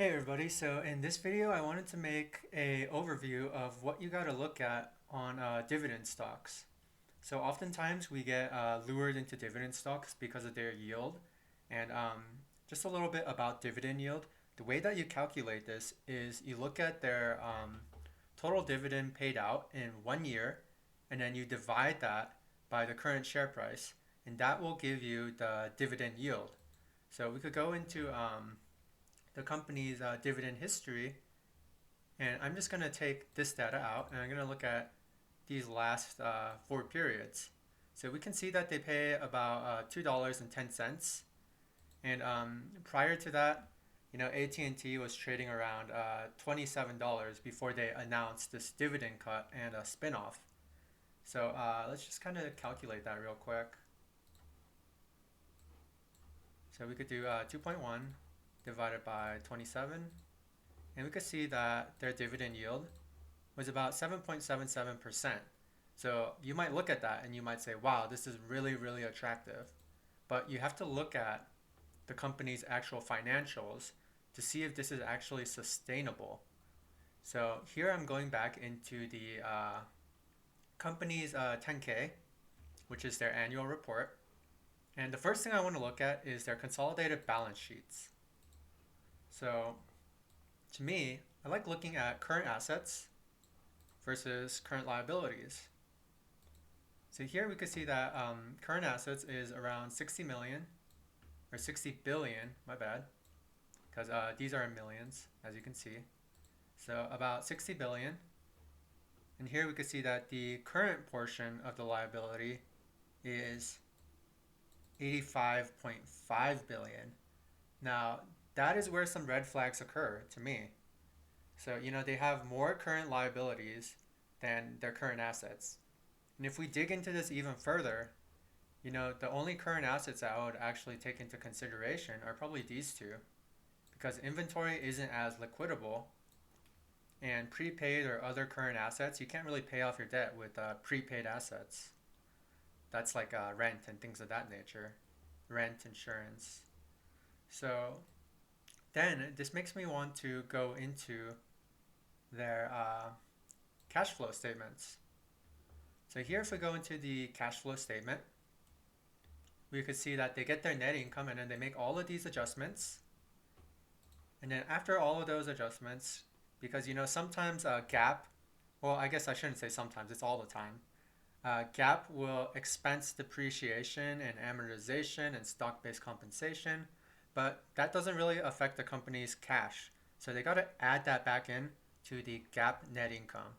Hey everybody, so in this video I wanted to make a overview of what you got to look at on dividend stocks. So oftentimes we get lured into dividend stocks because of their yield, and just a little bit about dividend yield. The way that you calculate this is you look at their total dividend paid out in 1 year, and then you divide that by the current share price, and that will give you the dividend yield. So we could go into the company's dividend history, and I'm just going to take this data out and I'm going to look at these last 4 periods. So we can see that they pay about $2.10, and prior to that, AT&T was trading around $27 before they announced this dividend cut and a spinoff. So let's just kind of calculate that real quick. So we could do 2.1 divided by 27, and we could see that their dividend yield was about 7.77%. So you might look at that and you might say, wow, this is really, really attractive. But you have to look at the company's actual financials to see if this is actually sustainable. So here I'm going back into the company's 10K, which is their annual report. And the first thing I want to look at is their consolidated balance sheets. So to me, I like looking at current assets versus current liabilities. So here we could see that current assets is around 60 million, or 60 billion, my bad, because these are in millions, as you can see. So about 60 billion. And here we could see that the current portion of the liability is 85.5 billion. Now, that is where some red flags occur to me. So, they have more current liabilities than their current assets. And if we dig into this even further, the only current assets that I would actually take into consideration are probably these two, because inventory isn't as liquidable, and prepaid or other current assets, you can't really pay off your debt with prepaid assets. That's like rent and things of that nature, rent, insurance. So then this makes me want to go into their cash flow statements. So here, if we go into the cash flow statement, we could see that they get their net income and then they make all of these adjustments. And then after all of those adjustments, because sometimes GAAP, well, I guess I shouldn't say sometimes, it's all the time. GAAP will expense depreciation and amortization and stock-based compensation, but that doesn't really affect the company's cash. So they got to add that back in to the GAAP net income.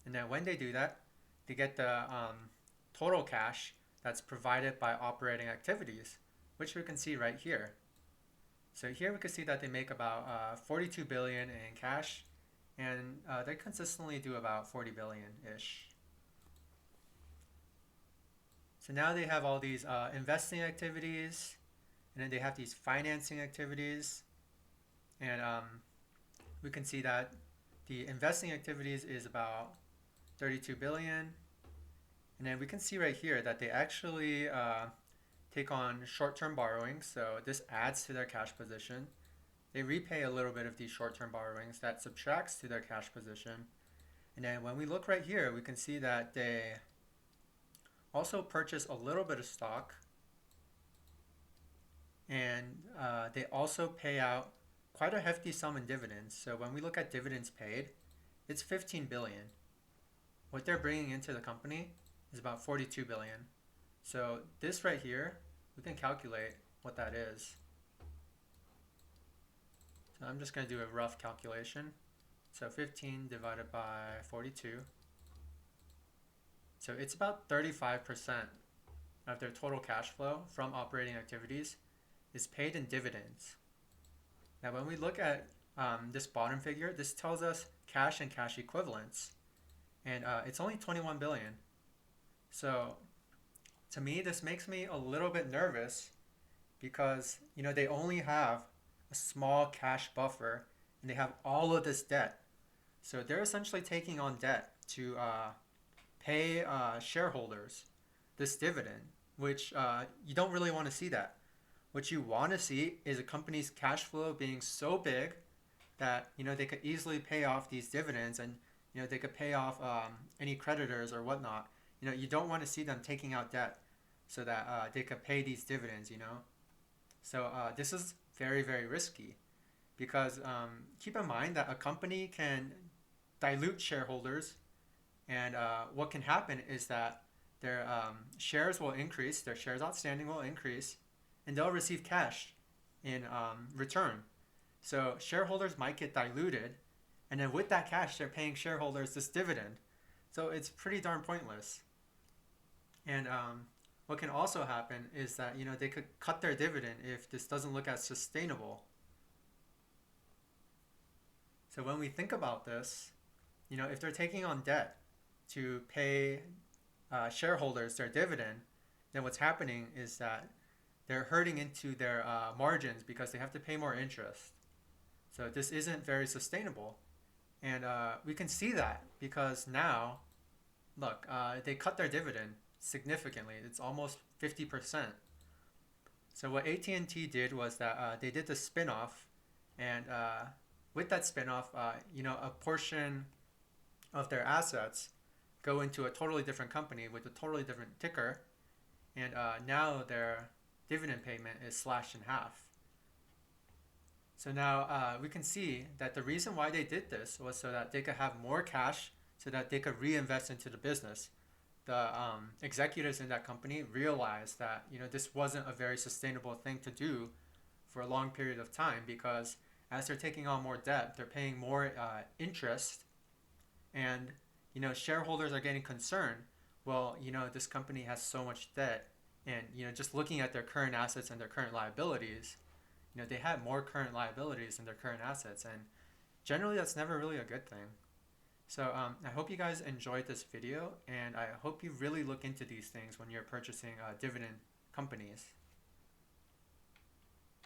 And then when they do that, they get the total cash that's provided by operating activities, which we can see right here. So here we can see that they make about 42 billion in cash, and they consistently do about 40 billion-ish. So now they have all these investing activities, and then they have these financing activities, and we can see that the investing activities is about 32 billion, and then we can see right here that they actually take on short-term borrowings, so this adds to their cash position. They repay a little bit of these short-term borrowings, that subtracts to their cash position. And then when we look right here, we can see that they also purchase a little bit of stock, and they also pay out quite a hefty sum in dividends. So when we look at dividends paid, it's 15 billion. What they're bringing into the company is about 42 billion. So this right here, we can calculate what that is. So I'm just going to do a rough calculation. So 15 divided by 42. So it's about 35% of their total cash flow from operating activities is paid in dividends. Now when we look at this bottom figure, this tells us cash and cash equivalents. And it's only 21 billion. So to me, this makes me a little bit nervous because, they only have a small cash buffer and they have all of this debt. So they're essentially taking on debt to pay shareholders this dividend, which you don't really want to see that. What you want to see is a company's cash flow being so big that they could easily pay off these dividends, and they could pay off any creditors or whatnot. You don't want to see them taking out debt so that they could pay these dividends. So this is very, very risky because keep in mind that a company can dilute shareholders, and what can happen is that their shares will increase, their shares outstanding will increase, and they'll receive cash in return. So shareholders might get diluted, and then with that cash, they're paying shareholders this dividend. So it's pretty darn pointless. And what can also happen is that they could cut their dividend if this doesn't look as sustainable. So when we think about this, if they're taking on debt to pay shareholders their dividend, then what's happening is that they're hurting into their margins because they have to pay more interest. So this isn't very sustainable. And we can see that because now, look, they cut their dividend significantly. It's almost 50%. So what AT&T did was that they did the spinoff, and with that spinoff, a portion of their assets go into a totally different company with a totally different ticker, and now their dividend payment is slashed in half. So now we can see that the reason why they did this was so that they could have more cash so that they could reinvest into the business. The executives in that company realized that this wasn't a very sustainable thing to do for a long period of time, because as they're taking on more debt, they're paying more interest, and shareholders are getting concerned. Well, this company has so much debt, and just looking at their current assets and their current liabilities, they have more current liabilities than their current assets, and generally that's never really a good thing. So I hope you guys enjoyed this video, and I hope you really look into these things when you're purchasing dividend companies.